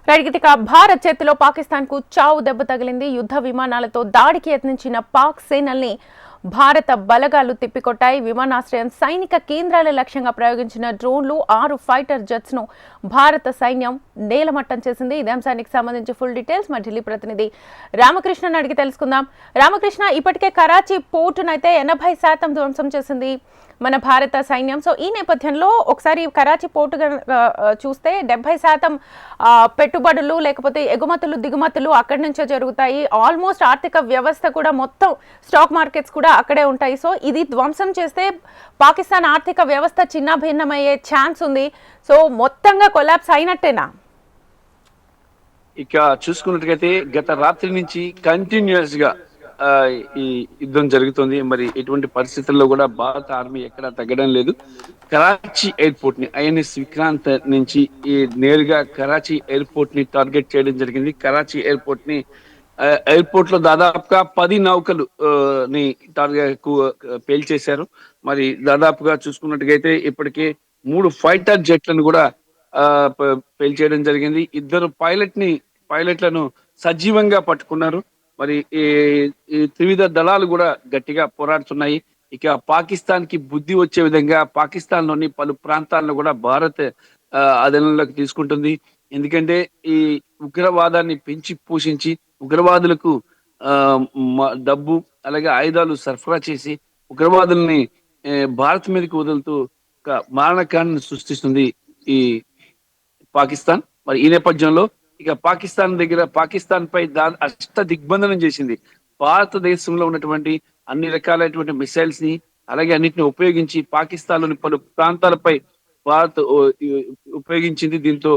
Right ఇక భారత్ చేతిలో పాకిస్తాన్ కు చావు దెబ్బ తగిలింది. యుద్ధ విమానాలతో దాడికి యత్నించిన పాక్ సేనల్ని భారత బలగాలు తిప్పికొట్టాయి. విమానాశ్రయం, సైనిక కేంద్రాల లక్ష్యంగా ప్రయోగించిన డ్రోన్లు, 6 ఫైటర్ జెట్స్ ను భారత సైన్యం నేలమట్టం చేసింది. ఇదే అంశానికి సంబంధించి ఫుల్ డీటెయిల్స్ మా ఢిల్లీ ప్రతినిధి రామకృష్ణను అడిగి తెలుసుకుందాం. రామకృష్ణ, ఇప్పటికే కరాచీ పోర్టునైతే 80% ధ్వంసం చేసింది మన భారత సైన్యం. సో ఈ నేపథ్యంలో ఒకసారి కరాచీ పోర్టు చూస్తే 70% పెట్టుబడులు లేకపోతే ఎగుమతులు దిగుమతులు అక్కడి నుంచే జరుగుతాయి. ఆల్మోస్ట్ ఆర్థిక వ్యవస్థ కూడా మొత్తం స్టాక్ మార్కెట్స్ కూడా అక్కడే ఉంటాయి. సో ఇది ధ్వంసం చేస్తే పాకిస్తాన్ ఆర్థిక వ్యవస్థ చిన్నభిన్నమయ్యే ఛాన్స్ ఉంది. సో మొత్తంగా కొలాప్స్ అయినట్టేనా? ఇక చూసుకున్నట్టుగైతే గత రాత్రి నుంచి కంటిన్యూస్ గా ఈ యుద్ధం జరుగుతుంది. మరి ఎటువంటి పరిస్థితుల్లో కూడా భారత ఆర్మీ ఎక్కడ తగ్గడం లేదు. కరాచీ ఎయిర్పోర్ట్ ని ఐఎన్ఎస్ విక్రాంత్ నుంచి నేరుగా కరాచీ ఎయిర్పోర్ట్ ని టార్గెట్ చేయడం జరిగింది. కరాచీ ఎయిర్పోర్ట్ లో దాదాపుగా 10 నౌకలు ని టార్గెట్ పేల్చేశారు. మరి దాదాపుగా చూసుకున్నట్టుగైతే ఇప్పటికే 3 ఫైటర్ జెట్లను కూడా పేల్చేయడం జరిగింది. 2 పైలట్లను సజీవంగా పట్టుకున్నారు. మరి ఈ త్రివిధ దళాలు కూడా గట్టిగా పోరాడుతున్నాయి. ఇక పాకిస్తాన్ కి బుద్ధి వచ్చే విధంగా పాకిస్తాన్ లోని పలు ప్రాంతాలను కూడా భారత్ అధీనంలోకి తీసుకుంటుంది. ఎందుకంటే ఈ ఉగ్రవాదాన్ని పెంచి పోషించి ఉగ్రవాదులకు డబ్బు అలాగే ఆయుధాలు సరఫరా చేసి ఉగ్రవాదుల్ని భారత్ మీదకి వదులుతూ ఒక మారణకాండను సృష్టిస్తుంది ఈ పాకిస్తాన్. మరి ఈ నేపథ్యంలో ఇక పాకిస్తాన్ పై అష్ట దిగ్బంధనం చేసింది. భారతదేశంలో ఉన్నటువంటి అన్ని రకాలైనటువంటి మిసైల్స్ ని అలాగే అన్నిటిని ఉపయోగించి పాకిస్తాన్ లోని పలు ప్రాంతాలపై భారత్ ఉపయోగించింది. దీంతో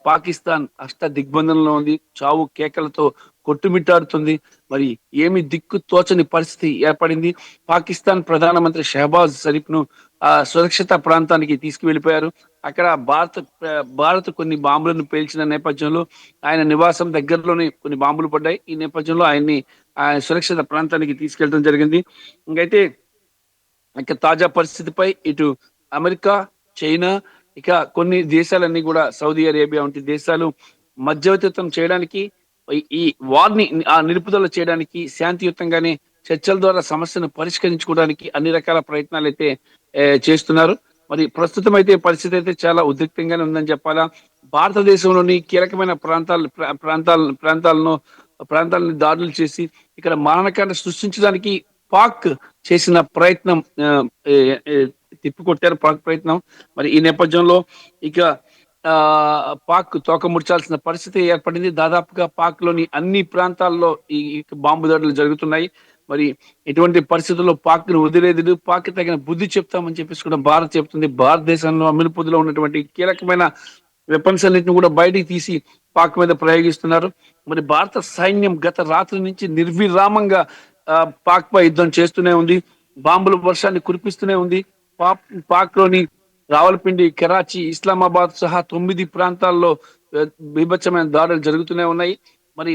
పాకిస్తాన్ అష్ట దిగ్బంధనంలో ఉంది. చావు కేకలతో కొట్టుమిట్టాడుతుంది. మరి ఏమి దిక్కు తోచని పరిస్థితి ఏర్పడింది. పాకిస్తాన్ ప్రధానమంత్రి షహబాజ్ షరీఫ్ ను సురక్షిత ప్రాంతానికి తీసుకువెళ్ళిపోయారు. అక్కడ భారత్ కొన్ని బాంబులను పేల్చిన నేపథ్యంలో ఆయన నివాసం దగ్గరలోనే కొన్ని బాంబులు పడ్డాయి. ఈ నేపథ్యంలో ఆయన సురక్షిత ప్రాంతానికి తీసుకెళ్ళడం జరిగింది. ఇంకైతే ఇక తాజా పరిస్థితిపై ఇటు అమెరికా, చైనా, ఇక కొన్ని దేశాలన్నీ కూడా సౌదీ అరేబియా వంటి దేశాలు మధ్యవర్తిత్వం చేయడానికి, ఈ వార్ని నిలుపుదల చేయడానికి, శాంతియుతంగానే చర్చల ద్వారా సమస్యను పరిష్కరించుకోవడానికి అన్ని రకాల ప్రయత్నాలు అయితే చేస్తున్నారు. మరి ప్రస్తుతం అయితే పరిస్థితి అయితే చాలా ఉద్రిక్తంగానే ఉందని చెప్పాలా. భారతదేశంలోని కీలకమైన ప్రాంతాలను దాడులు చేసి ఇక్కడ మారణకాండ సృష్టించడానికి పాక్ చేసిన ప్రయత్నం తిప్పికొట్టారు. పాక్ ప్రయత్నం. మరి ఈ నేపథ్యంలో ఇక పాక్ తోక ముడిచాల్సిన పరిస్థితి ఏర్పడింది. దాదాపుగా పాక్ లోని అన్ని ప్రాంతాల్లో ఈ బాంబు దాడులు జరుగుతున్నాయి. మరి ఎటువంటి పరిస్థితుల్లో పాక్ ను వదిలేదు, పాక్ తగిన బుద్ధి చెప్తామని చెప్పేసి కూడా భారత్ చెప్తుంది. భారతదేశంలో అమలుపుదిలో ఉన్నటువంటి కీలకమైన వెపన్స్ అన్నింటిని కూడా బయటికి తీసి పాక్ మీద ప్రయోగిస్తున్నారు. మరి భారత సైన్యం గత రాత్రి నుంచి నిర్విరామంగా పాక్ పై యుద్ధం చేస్తూనే ఉంది. బాంబుల వర్షాన్ని కురిపిస్తూనే ఉంది. పాక్ లోని రావల్పిండి, కరాచీ, ఇస్లామాబాద్ సహా 9 ప్రాంతాల్లో బీభత్సమైన దాడులు జరుగుతూనే ఉన్నాయి. మరి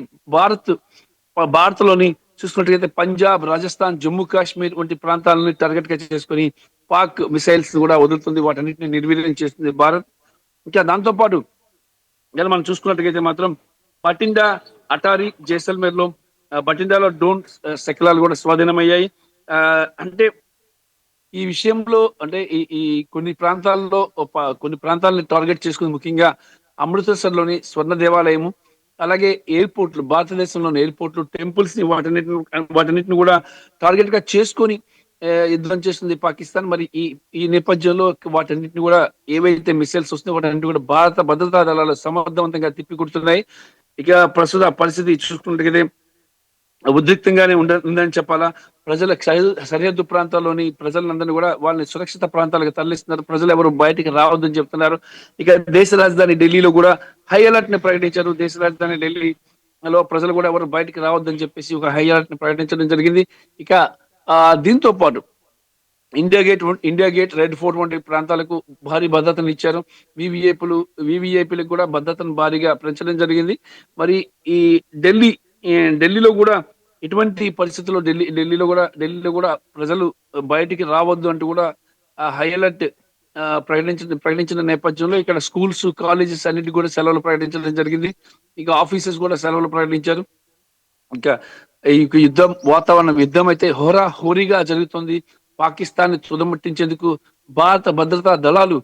భారత్ లోని చూసుకున్నట్లయితే పంజాబ్, రాజస్థాన్, జమ్మూ కాశ్మీర్ వంటి ప్రాంతాలను టార్గెట్ గా చేసుకుని పాక్ మిసైల్స్ కూడా వదులుతుంది. వాటన్నిటిని నిర్వీర్యం చేస్తుంది భారత్. ఇంకా దాంతో పాటు ఇలా మనం చూసుకున్నట్టుగైతే మాత్రం బటిండా, అటారీ, జైసల్మేర్ లో బటిండాలో డ్రోన్ శకలాలు కూడా స్వాధీనమయ్యాయి. అంటే ఈ విషయంలో అంటే ఈ కొన్ని ప్రాంతాలని టార్గెట్ చేసుకుని ముఖ్యంగా అమృతసర్ లోని స్వర్ణ దేవాలయము అలాగే ఎయిర్పోర్ట్లు, భారతదేశంలోని ఎయిర్పోర్ట్లు, టెంపుల్స్ ని వాటన్నిటిని కూడా టార్గెట్ గా చేసుకొని యుద్ధం చేస్తుంది పాకిస్తాన్. మరి ఈ నేపథ్యంలో వాటన్నిటిని కూడా ఏవైతే మిసైల్స్ వస్తున్నాయో వాటన్నిటి కూడా భారత భద్రతా దళాలు సమర్థవంతంగా తిప్పికొడుతున్నాయి. ఇక ప్రస్తుత పరిస్థితి చూసుకుంటే ఉద్రిక్తంగానే ఉందని చెప్పాలా. సరిహద్దు ప్రాంతాల్లోని ప్రజలందరినీ కూడా వాళ్ళని సురక్షిత ప్రాంతాలకు తరలిస్తున్నారు. ప్రజలు ఎవరు బయటికి రావద్దని చెప్తున్నారు. ఇక దేశ రాజధాని ఢిల్లీలో కూడా హై అలర్ట్ ని ప్రకటించారు. దేశ రాజధాని ఢిల్లీలో ప్రజలు కూడా ఎవరు బయటికి రావద్దని చెప్పేసి ఒక హై అలర్ట్ ని ప్రకటించడం జరిగింది. ఇక దీంతో పాటు ఇండియా గేట్, రెడ్ ఫోర్ట్ వంటి ప్రాంతాలకు భారీ భద్రతను ఇచ్చారు. వివిఐపీలకు కూడా భద్రతను భారీగా పెంచడం జరిగింది. మరి ఈ ఢిల్లీలో కూడా ఇటువంటి పరిస్థితుల్లో ఢిల్లీలో కూడా ప్రజలు బయటికి రావద్దు అంటూ కూడా హై అలర్ట్ ప్రకటించిన నేపథ్యంలో ఇక్కడ స్కూల్స్, కాలేజెస్ అన్నిటి కూడా సెలవులు ప్రకటించడం జరిగింది. ఇక ఆఫీసెస్ కూడా సెలవులు ప్రకటించారు. ఇంకా ఈ యుద్ధం అయితే హోరీగా జరుగుతుంది. పాకిస్తాన్ ని తుదముట్టించేందుకు భారత భద్రతా దళాలు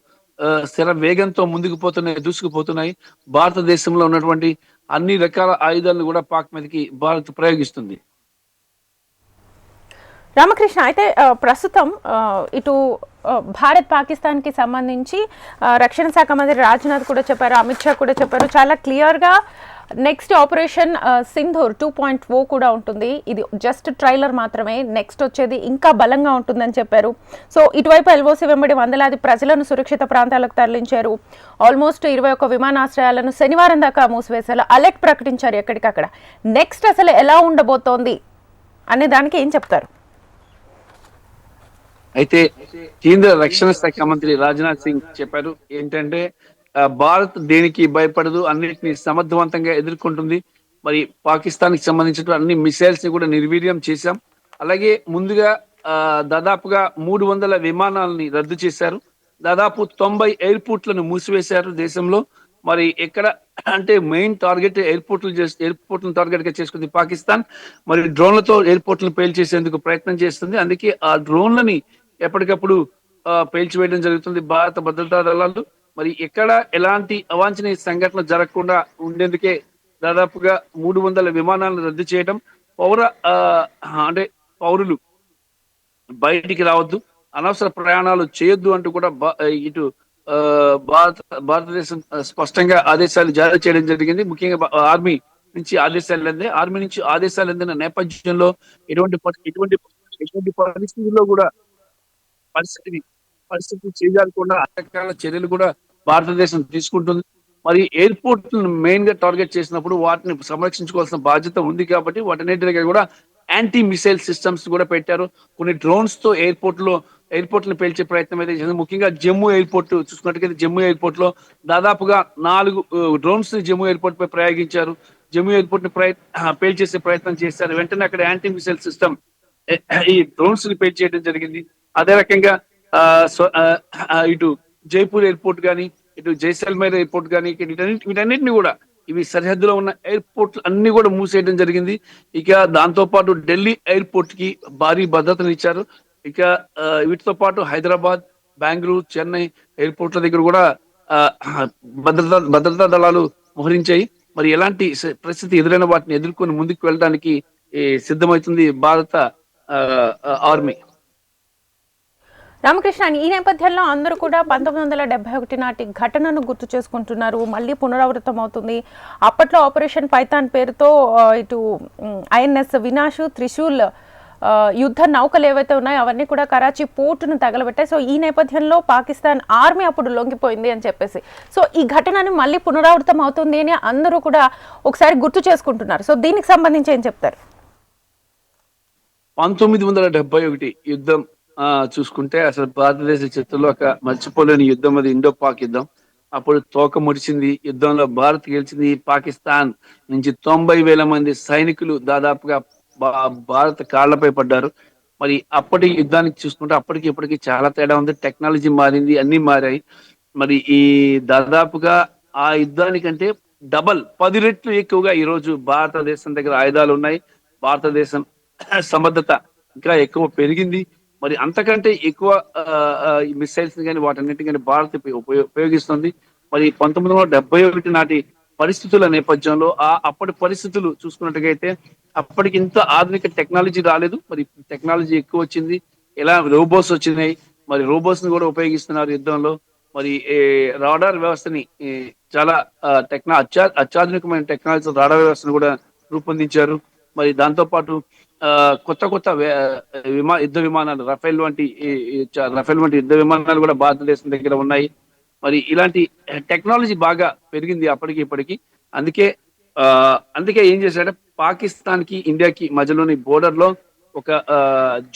శర వేగంతో దూసుకుపోతున్నాయి. భారతదేశంలో ఉన్నటువంటి అన్ని రకాల ఆయుధాలను కూడా పాక్ మీదకి భారత్ ప్రయోగిస్తుంది. రామకృష్ణ, అయితే ప్రస్తుతం ఇటు భారత్ పాకిస్తాన్కి సంబంధించి రక్షణ శాఖ మంత్రి రాజ్నాథ్ కూడా చెప్పారు, అమిత్ షా కూడా చెప్పారు, చాలా క్లియర్గా నెక్స్ట్ ఆపరేషన్ సింధూర్ 2.0 కూడా ఉంటుంది. ఇది జస్ట్ ట్రైలర్ మాత్రమే, నెక్స్ట్ వచ్చేది ఇంకా బలంగా ఉంటుందని చెప్పారు. సో ఇటువైపు ఎల్ఓసి వెంబడి వందలాది ప్రజలను సురక్షిత ప్రాంతాలకు తరలించారు. ఆల్మోస్ట్ 21 విమానాశ్రయాలను శనివారం దాకా మూసివేసేలా అలర్ట్ ప్రకటించారు ఎక్కడికక్కడ. నెక్స్ట్ అసలు ఎలా ఉండబోతోంది అనే దానికి ఏం చెప్తారు? అయితే కేంద్ర రక్షణ శాఖ మంత్రి రాజ్నాథ్ సింగ్ చెప్పారు ఏంటంటే, భారత్ దేనికి భయపడదు, అన్నిటిని సమర్థవంతంగా ఎదుర్కొంటుంది. మరి పాకిస్తాన్ కి సంబంధించిన అన్ని మిసైల్స్ ని కూడా నిర్వీర్యం చేశాం. అలాగే ముందుగా దాదాపుగా 300 విమానాలని రద్దు చేశారు. దాదాపు 90 ఎయిర్పోర్ట్లను మూసివేశారు దేశంలో. మరి ఎక్కడ అంటే మెయిన్ టార్గెట్ ఎయిర్పోర్ట్లను టార్గెట్ గా చేసుకుంది పాకిస్తాన్. మరి డ్రోన్లతో ఎయిర్పోర్ట్లను పేల్చేసేందుకు ప్రయత్నం చేస్తుంది. అందుకే ఆ డ్రోన్లని ఎప్పటికప్పుడు పేల్చివేయడం జరుగుతుంది భారత భద్రతా దళాలు. మరి ఎక్కడ ఎలాంటి అవాంఛనీయ సంఘటనలు జరగకుండా ఉండేందుకే దాదాపుగా 300 విమానాలను రద్దు చేయడం, అంటే పౌరులు బయటికి రావద్దు, అనవసర ప్రయాణాలు చేయొద్దు అంటూ కూడా ఇటు భారతదేశం స్పష్టంగా ఆదేశాలు జారీ చేయడం జరిగింది. ముఖ్యంగా ఆర్మీ నుంచి ఆదేశాలు అందిన నేపథ్యంలో ఎటువంటి పరిస్థితుల్లో కూడా పరిస్థితి చేజారకుండా రకరకాల చర్యలు కూడా భారతదేశం తీసుకుంటుంది. మరి ఎయిర్పోర్ట్ మెయిన్ గా టార్గెట్ చేసినప్పుడు వాటిని సంరక్షించుకోవాల్సిన బాధ్యత ఉంది కాబట్టి వాటన్నిటి దగ్గర కూడా యాంటీ మిసైల్ సిస్టమ్స్ కూడా పెట్టారు. కొన్ని డ్రోన్స్ తో ఎయిర్పోర్ట్ పేల్చే ప్రయత్నం అయితే చేసింది. ముఖ్యంగా జమ్మూ ఎయిర్పోర్ట్ చూసుకున్నట్టుగా జమ్మూ ఎయిర్పోర్ట్ లో దాదాపుగా 4 డ్రోన్స్ ని జమ్మూ ఎయిర్పోర్ట్ పై ప్రయోగించారు. జమ్మూ ఎయిర్పోర్ట్ ని పేల్చేసే ప్రయత్నం చేశారు. వెంటనే అక్కడ యాంటీ మిసైల్ సిస్టమ్ ఈ డ్రోన్స్ ని పేల్చేయడం జరిగింది. అదే రకంగా ఇటు జైపూర్ ఎయిర్పోర్ట్ కానీ, ఇటు జైసల్మేర్ ఎయిర్పోర్ట్ కానీ, వీటన్నిటిని కూడా ఇవి సరిహద్దులో ఉన్న ఎయిర్పోర్ట్లు అన్ని కూడా మూసేయడం జరిగింది. ఇక దాంతో పాటు ఢిల్లీ ఎయిర్పోర్ట్ కి భారీ భద్రతను ఇచ్చారు. ఇక వీటితో పాటు హైదరాబాద్, బెంగళూరు, చెన్నై ఎయిర్పోర్ట్ల దగ్గర కూడా భద్రతా దళాలు మోహరించాయి. మరి ఎలాంటి పరిస్థితి ఎదురైన వాటిని ఎదుర్కొని ముందుకు వెళ్ళడానికి సిద్ధమవుతుంది భారత ఆర్మీ. రామకృష్ణ, ఈ నేపథ్యంలో అందరూ కూడా 1971 నాటి ఘటనను గుర్తు చేసుకుంటున్నారు. మళ్ళీ పునరావృతం అవుతుంది. అప్పట్లో ఆపరేషన్ పైథాన్ పేరుతో ఇటు ఐఎన్ఎస్ వినాష్, త్రిశూల్ యుద్ధ నౌకలు ఏవైతే ఉన్నాయో అవన్నీ కూడా కరాచీ పోర్టును తగలబెట్టాయి. సో ఈ నేపథ్యంలో పాకిస్తాన్ ఆర్మీ అప్పుడు లొంగిపోయింది అని చెప్పేసి, సో ఈ ఘటనను మళ్ళీ పునరావృతం అవుతుంది అని అందరూ కూడా ఒకసారి గుర్తు చేసుకుంటున్నారు. సో దీనికి సంబంధించి ఏం చెప్తారు? 1971 యుద్ధం చూసుకుంటే అసలు భారతదేశ చరిత్రలో ఒక మర్చిపోలేని యుద్ధం అది ఇండో పాక్ యుద్ధం. అప్పుడు తోక ముడిచింది. యుద్ధంలో భారత్ గెలిచింది. పాకిస్తాన్ నుంచి 90,000 మంది సైనికులు దాదాపుగా భారత కాళ్లపై పడ్డారు. మరి అప్పటి యుద్ధానికి చూసుకుంటే అప్పటికి ఇప్పటికి చాలా తేడా ఉంది. టెక్నాలజీ మారింది, అన్ని మారాయి. మరి ఈ దాదాపుగా ఆ యుద్ధానికంటే 10 రెట్లు ఎక్కువగా ఈ రోజు భారతదేశం దగ్గర ఆయుధాలు ఉన్నాయి. భారతదేశం సమర్థత ఇంకా ఎక్కువ పెరిగింది. మరి అంతకంటే ఎక్కువ మిసైల్స్ కానీ వాటన్నిటి కానీ భారత్ ఉపయోగిస్తుంది. మరి 1971 నాటి పరిస్థితుల నేపథ్యంలో అప్పటి పరిస్థితులు చూసుకున్నట్టుగైతే అప్పటికి ఇంత ఆధునిక టెక్నాలజీ రాలేదు. మరి టెక్నాలజీ ఎక్కువ వచ్చింది. ఎలా రోబోస్ వచ్చినాయి. మరి రోబోస్ ని కూడా ఉపయోగిస్తున్నారు యుద్ధంలో. మరి రాడార్ వ్యవస్థని చాలా అత్యాధునికమైన టెక్నాలజీ రాడార్ వ్యవస్థను కూడా రూపొందించారు. మరి దాంతో పాటు కొత్త యుద్ధ విమానాలు రఫేల్ వంటి యుద్ధ విమానాలు కూడా భారతదేశం దగ్గర ఉన్నాయి. మరి ఇలాంటి టెక్నాలజీ బాగా పెరిగింది అప్పటికి ఇప్పటికి. అందుకే ఏం చేశారంటే పాకిస్తాన్ కి ఇండియాకి మధ్యలోని బోర్డర్ లో ఒక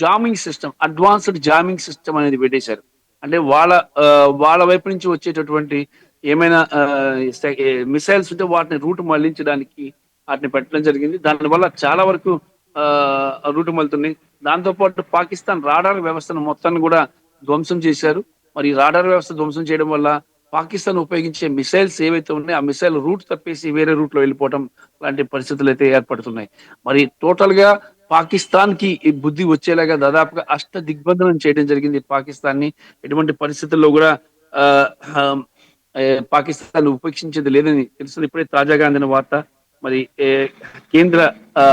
jamming system, advanced jamming system అనేది పెట్టేశారు. అంటే వాళ్ళ వైపు నుంచి వచ్చేటటువంటి ఏమైనా మిసైల్స్ ఉంటే వాటిని రూట్ మళ్లించడానికి వాటిని పెట్టడం జరిగింది. దానివల్ల చాలా వరకు రూట్ మళ్లుతున్నాయి. దాంతో పాటు పాకిస్తాన్ రాడార్ వ్యవస్థను మొత్తాన్ని కూడా ధ్వంసం చేశారు. మరి రాడార్ వ్యవస్థ ధ్వంసం చేయడం వల్ల పాకిస్తాన్ ఉపయోగించే మిసైల్స్ ఏవైతే ఉన్నాయో ఆ మిసైల్ రూట్ తప్పేసి వేరే రూట్ లో వెళ్ళిపోవడం లాంటి పరిస్థితులు అయితే ఏర్పడుతున్నాయి. మరి టోటల్ గా పాకిస్తాన్ కి ఈ బుద్ధి వచ్చేలాగా దాదాపుగా అష్ట దిగ్బంధనం చేయడం జరిగింది పాకిస్తాన్ ని. ఎటువంటి పరిస్థితుల్లో కూడా ఆ ఆ, ఏ, పాకిస్తాన్ ఉపేక్షించేది లేదని తెలుస్తుంది. ఇప్పుడే తాజాగా అందిన వార్త. మరి కేంద్ర ఆ,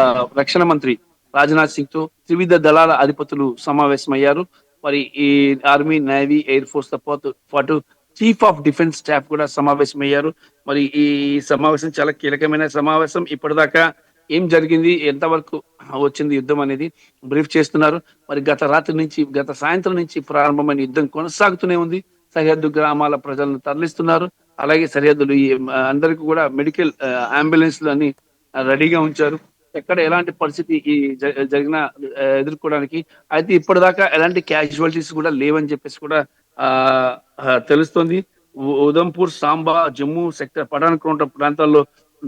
రక్షణ మంత్రి రాజ్నాథ్ సింగ్ తో త్రివిధ దళాల అధిపతులు సమావేశమయ్యారు. మరి ఈ ఆర్మీ, నేవీ, ఎయిర్ ఫోర్స్ తో పాటు చీఫ్ ఆఫ్ డిఫెన్స్ స్టాఫ్ కూడా సమావేశమయ్యారు. మరి ఈ సమావేశం చాలా కీలకమైన సమావేశం. ఇప్పటిదాకా ఏం జరిగింది, ఎంతవరకు వచ్చింది యుద్ధం అనేది బ్రీఫ్ చేస్తున్నారు. మరి గత సాయంత్రం నుంచి ప్రారంభమైన యుద్ధం కొనసాగుతూనే ఉంది. సరిహద్దు గ్రామాల ప్రజలను తరలిస్తున్నారు. అలాగే సరిహద్దులు అందరికి కూడా మెడికల్ అంబులెన్స్లు అన్ని రెడీగా ఉంచారు. ఎక్కడ ఎలాంటి పరిస్థితి జరిగినా ఎదుర్కోవడానికి. అయితే ఇప్పటిదాకా ఎలాంటి క్యాజువాలిటీస్ కూడా లేవని చెప్పేసి కూడా ఆ తెలుస్తోంది. ఉదంపూర్, సాంబా, జమ్మూ సెక్టర్, పఠాన్కోట్ ప్రాంతాల్లో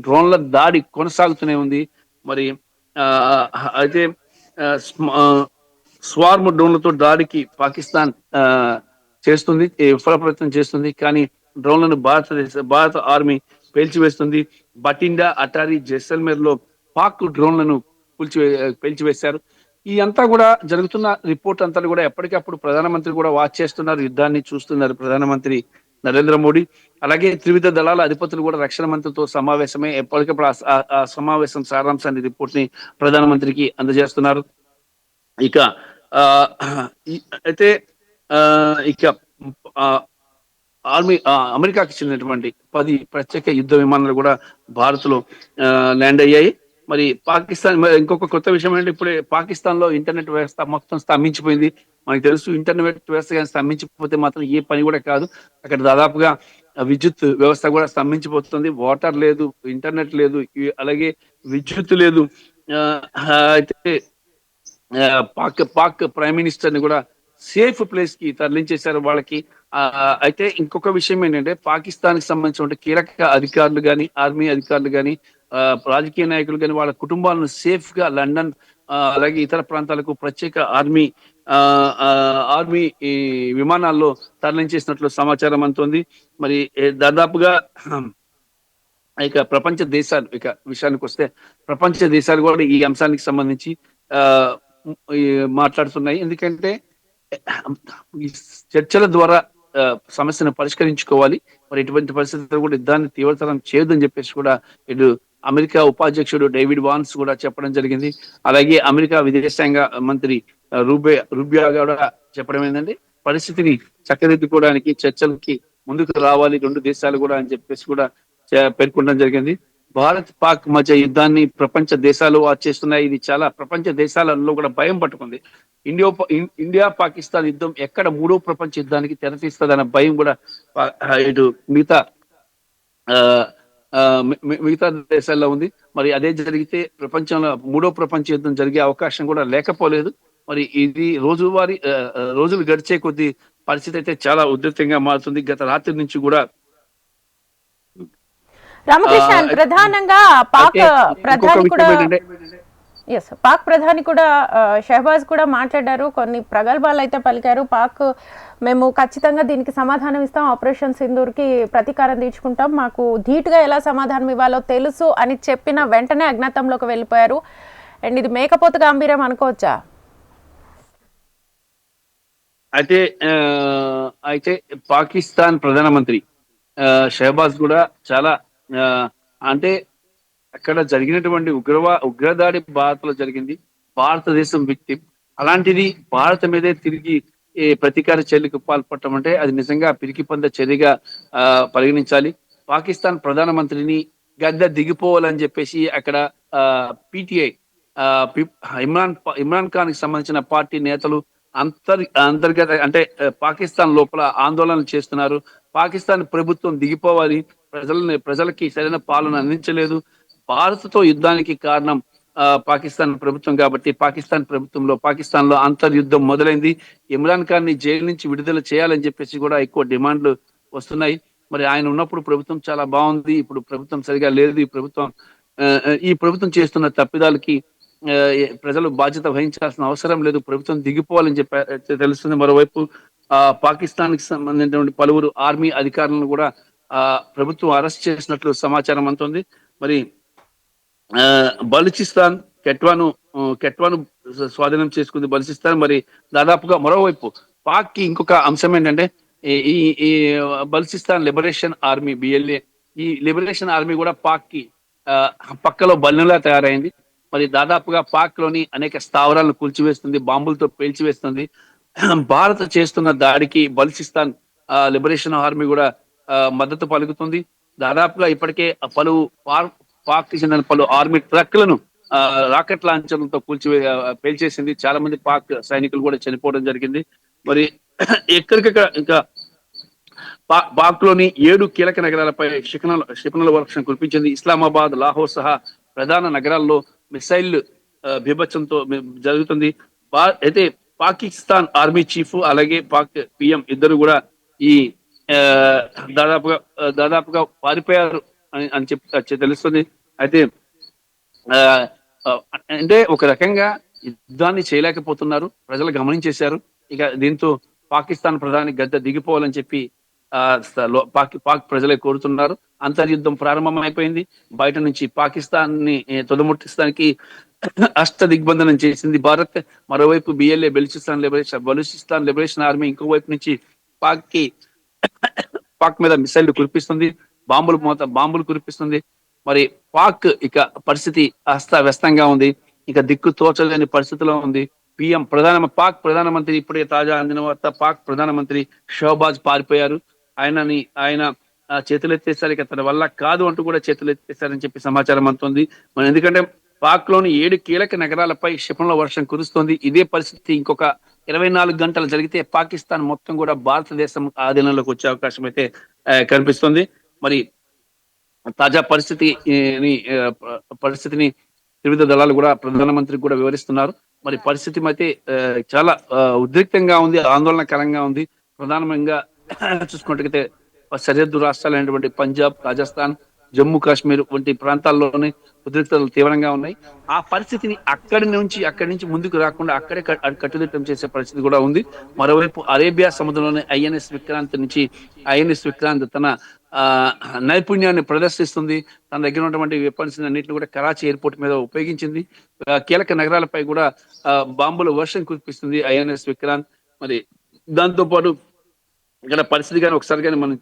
డ్రోన్ల దాడి కొనసాగుతూనే ఉంది. మరి ఆ అయితే స్వార్మ్ డ్రోన్లతో దాడికి పాకిస్తాన్ చేస్తుంది, విఫల ప్రయత్నం చేస్తుంది. కానీ డ్రోన్లను భారత ఆర్మీ పేల్చివేస్తుంది. బటిండా, అటారీ, జైసల్మేర్ లో పాక్ డ్రోన్లను పేల్చివేశారు. ఈ అంతా కూడా జరుగుతున్న రిపోర్ట్ అంతా కూడా ఎప్పటికప్పుడు ప్రధానమంత్రి కూడా వాచ్ చేస్తున్నారు, యుద్ధాన్ని చూస్తున్నారు ప్రధానమంత్రి నరేంద్ర మోడీ. అలాగే త్రివిధ దళాల అధిపతులు కూడా రక్షణ మంత్రితో సమావేశమై ఎప్పటికప్పుడు ఆ సమావేశం సారాంశాన్ని, రిపోర్ట్ ని ప్రధానమంత్రికి అందజేస్తున్నారు. ఇక ఆ అయితే ఆ ఇక ఆర్మీ అమెరికాకి చెందినటువంటి 10 ప్రత్యేక యుద్ధ విమానాలు కూడా భారత్ లో ల్యాండ్ అయ్యాయి. మరి పాకిస్తాన్ ఇంకొక కొత్త విషయం ఏంటంటే ఇప్పుడే పాకిస్తాన్ లో ఇంటర్నెట్ వ్యవస్థ మొత్తం స్తంభించిపోయింది. మనకు తెలుసు, ఇంటర్నెట్ వ్యవస్థ కానీ స్తంభించకపోతే మాత్రం ఏ పని కూడా కాదు. అక్కడ దాదాపుగా విద్యుత్ వ్యవస్థ కూడా స్తంభించిపోతుంది. వాటర్ లేదు, ఇంటర్నెట్ లేదు, అలాగే విద్యుత్ లేదు. అయితే పాక్ ప్రైమ్ మినిస్టర్ ని కూడా సేఫ్ ప్లేస్ కి తరలించేశారు వాళ్ళకి. అయితే ఇంకొక విషయం ఏంటంటే పాకిస్తాన్ కి సంబంధించిన కీలక అధికారులు కానీ, ఆర్మీ అధికారులు కానీ, రాజకీయ నాయకులు కానీ వాళ్ళ కుటుంబాలను సేఫ్ గా లండన్, అలాగే ఇతర ప్రాంతాలకు ప్రత్యేక ఆర్మీ ఈ విమానాల్లో తరలించేసినట్లు సమాచారం అందుతోంది. మరి దాదాపుగా ఇక ప్రపంచ దేశాలు విషయానికి వస్తే ప్రపంచ దేశాలు కూడా ఈ అంశానికి సంబంధించి ఆ మాట్లాడుతున్నాయి. ఎందుకంటే ఈ చర్చల ద్వారా సమస్యను పరిష్కరించుకోవాలి. మరి ఇటువంటి పరిస్థితుల్లో కూడా యుద్ధాన్ని తీవ్రతరం చేయొద్దని చెప్పేసి కూడా ఇటు అమెరికా ఉపాధ్యక్షుడు డేవిడ్ వాన్స్ కూడా చెప్పడం జరిగింది. అలాగే అమెరికా విదేశాంగ మంత్రి రూబియా కూడా చెప్పడం ఏంటంటే పరిస్థితిని చక్కదిద్దుకోవడానికి చర్చలకి ముందుకు రావాలి రెండు దేశాలు కూడా అని చెప్పేసి కూడా పేర్కొనడం జరిగింది. భారత్ పాక్ మధ్య యుద్ధాన్ని ప్రపంచ దేశాలు వాచ్ చేస్తున్నాయి. ఇది చాలా ప్రపంచ దేశాలలో కూడా భయం పట్టుకుంది. ఇండియా పాకిస్తాన్ యుద్ధం ఎక్కడ మూడో ప్రపంచ యుద్ధానికి తెరతీస్తుందన్న భయం కూడా ఇటు మిగతా దేశాల్లో ఉంది. మరి అదే జరిగితే ప్రపంచంలో మూడో ప్రపంచ యుద్ధం జరిగే అవకాశం కూడా లేకపోలేదు. మరి ఇది రోజులు గడిచే కొద్దీ పరిస్థితి అయితే చాలా ఉధృతంగా మారుతుంది. గత రాత్రి నుంచి కూడా రామకృష్ణన్, ప్రధానంగా పాక్ ప్రధాని కూడా షహబాజ్ కూడా మాట్లాడారు. కొన్ని ప్రగల్భాలు అయితే పలికారు. పాక్ మేము ఖచ్చితంగా దీనికి సమాధానం ఇస్తాం, ఆపరేషన్ సింధూర్కి ప్రతీకారం తీర్చుకుంటాం, మాకు ధీటుగా ఎలా సమాధానం ఇవ్వాలో తెలుసు అని చెప్పిన వెంటనే అజ్ఞాతంలోకి వెళ్ళిపోయారు. అండ్ ఇది మేకపోతు గాంభీర్యం అనుకోవచ్చా? అయితే పాకిస్తాన్ ప్రధానమంత్రి షహబాజ్ కూడా చాలా అంటే అక్కడ జరిగినటువంటి ఉగ్రదాడి భారత్ లో జరిగింది, భారతదేశం విక్టిమ్. అలాంటిది భారత మీదే తిరిగి ప్రతీకార చర్యలకు పాల్పడటం అంటే అది నిజంగా పిరికి పంద చర్యగా పరిగణించాలి. పాకిస్తాన్ ప్రధానమంత్రిని గద్దె దిగిపోవాలని చెప్పేసి అక్కడ పిటిఐ ఇమ్రాన్ ఖాన్ కి సంబంధించిన పార్టీ నేతలు అంతర్గత అంటే పాకిస్తాన్ లోపల ఆందోళనలు చేస్తున్నారు. పాకిస్తాన్ ప్రభుత్వం దిగిపోవాలి, ప్రజలకి సరైన పాలన అందించలేదు, భారత్తో యుద్ధానికి కారణం పాకిస్తాన్ ప్రభుత్వం కాబట్టి పాకిస్తాన్ లో అంతర్యుద్ధం మొదలైంది. ఇమ్రాన్ ఖాన్ ని జైలు నుంచి విడుదల చేయాలని చెప్పేసి కూడా ఎక్కువ డిమాండ్లు వస్తున్నాయి. మరి ఆయన ఉన్నప్పుడు ప్రభుత్వం చాలా బాగుంది, ఇప్పుడు ప్రభుత్వం సరిగా లేదు. ఈ ప్రభుత్వం చేస్తున్న తప్పిదాలకి ప్రజలు బాధ్యత వహించాల్సిన అవసరం లేదు, ప్రభుత్వం దిగిపోవాలని చెప్పి తెలుస్తుంది. మరోవైపు పాకిస్తాన్ కి సంబంధించినటువంటి పలువురు ఆర్మీ అధికారులను కూడా ప్రభుత్వం అరెస్ట్ చేసినట్లు సమాచారం అందుతుంది. మరి ఆ బలూచిస్తాన్ కెట్వాను స్వాధీనం చేసుకుంది బలూచిస్తాన్. మరి దాదాపుగా మరోవైపు పాక్ కి ఇంకొక అంశం ఏంటంటే ఈ ఈ ఈ బలూచిస్తాన్ లిబరేషన్ ఆర్మీ బిఎల్ఏ, ఈ లిబరేషన్ ఆర్మీ కూడా పాక్ కి ఆ, పక్కలో బల్లెంలా తయారైంది. మరి దాదాపుగా పాక్ లోని అనేక స్థావరాలను కూల్చివేస్తుంది, బాంబులతో పేల్చివేస్తుంది. భారత్ చేస్తున్న దాడికి బలూచిస్తాన్ లిబరేషన్ ఆర్మీ కూడా మద్దతు పలుకుతుంది. దాదాపుగా ఇప్పటికే పలు పాక్ కి చెందిన పలు ఆర్మీ ట్రక్లను రాకెట్ లాంఛర్లతో పేల్చేసింది. చాలా మంది పాక్ సైనికులు కూడా చనిపోవడం జరిగింది. మరి ఎక్కడికక్కడ ఇంకా పాక్ లోని 7 కీలక నగరాలపై క్షిపణుల వర్షం కురిపించింది. ఇస్లామాబాద్, లాహోర్ సహా ప్రధాన నగరాల్లో మిసైల్ బీభత్సంతో జరుగుతుంది. అయితే పాకిస్తాన్ ఆర్మీ చీఫ్ అలాగే పాక్ పిఎం ఇద్దరు కూడా ఈ ఆ, దాదాపుగా పారిపోయారు అని చెప్పి తెలుస్తుంది. అయితే ఆ, ఆ, అంటే ఒక రకంగా యుద్ధాన్ని చేయలేకపోతున్నారు, ప్రజలు గమనించేశారు. ఇక దీంతో పాకిస్తాన్ ప్రధాని గద్దె దిగిపోవాలని చెప్పి ఆ పాక్ ప్రజలే కోరుతున్నారు. అంతర్యుద్ధం ప్రారంభం అయిపోయింది. బయట నుంచి పాకిస్తాన్ ని తుదముట్టిస్తానికి అష్ట దిగ్బంధనం చేసింది భారత్. మరోవైపు బిఎల్ఏ బలూచిస్తాన్ లిబరేషన్ ఆర్మీ ఇంకో వైపు నుంచి పాక్ కి పాక్ మీద మిసైల్ కురిపిస్తుంది, బాంబులు కురిపిస్తుంది. మరి పాక్ ఇక పరిస్థితి అస్తవ్యస్తంగా ఉంది. ఇక దిక్కు తోచలేని పరిస్థితిలో ఉంది. పాక్ ప్రధానమంత్రి ఇప్పుడే తాజా అందిన వార్త, పాక్ ప్రధానమంత్రి షహబాజ్ పారిపోయారు. ఆయన చేతులెత్తేసారు. ఇక తన వల్ల కాదు అంటూ కూడా చేతులెత్తేసారని చెప్పి సమాచారం అందుతుంది. మరి ఎందుకంటే పాక్ లోని 7 కీలక నగరాలపై క్షిపణుల వర్షం కురుస్తోంది. ఇదే పరిస్థితి ఇంకొక 24 గంటలు జరిగితే పాకిస్తాన్ మొత్తం కూడా భారతదేశం ఆధీనంలోకి వచ్చే అవకాశం అయితే కనిపిస్తుంది. మరి తాజా పరిస్థితిని త్రివిధ దళాలు కూడా ప్రధానమంత్రికి కూడా వివరిస్తున్నారు. మరి పరిస్థితి అయితే చాలా ఉద్రిక్తంగా ఉంది, ఆందోళనకరంగా ఉంది. ప్రధానంగా చూసుకున్నట్టయితే సరిహద్దు రాష్ట్రాలైనటువంటి పంజాబ్, రాజస్థాన్, జమ్మూ కాశ్మీర్ వంటి ప్రాంతాల్లోనే ఉద్రిక్తతలు తీవ్రంగా ఉన్నాయి. ఆ పరిస్థితిని అక్కడి నుంచి ముందుకు రాకుండా అక్కడే కట్టుదిట్టం చేసే పరిస్థితి కూడా ఉంది. మరోవైపు అరేబియా సముద్రంలోని ఐఎన్ఎస్ విక్రాంత్ తన ఆ నైపుణ్యాన్ని ప్రదర్శిస్తుంది. తన దగ్గర ఉన్నటువంటి వెపన్స్ అన్నింటిని కూడా కరాచీ ఎయిర్పోర్ట్ మీద ఉపయోగించింది. కీలక నగరాలపై కూడా బాంబుల వర్షం కురిపిస్తుంది ఐఎన్ఎస్ విక్రాంత్. మరి దాంతో పాటు ఇక్కడ పరిస్థితి కానీ ఒకసారి కానీ మనం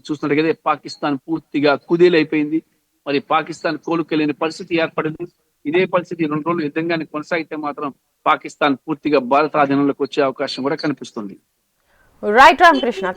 చూస్తున్నట్టుగా పాకిస్తాన్ పూర్తిగా కుదేలైపోయింది. మరి పాకిస్తాన్ కోలుకోలేని పరిస్థితి ఏర్పడింది. ఇదే పరిస్థితి 2 రోజులు యుద్ధంగానే కొనసాగితే మాత్రం పాకిస్తాన్ పూర్తిగా భారత ఆధీనంలోకి వచ్చే అవకాశం కూడా కనిపిస్తుంది. రైట్ రామకృష్ణ.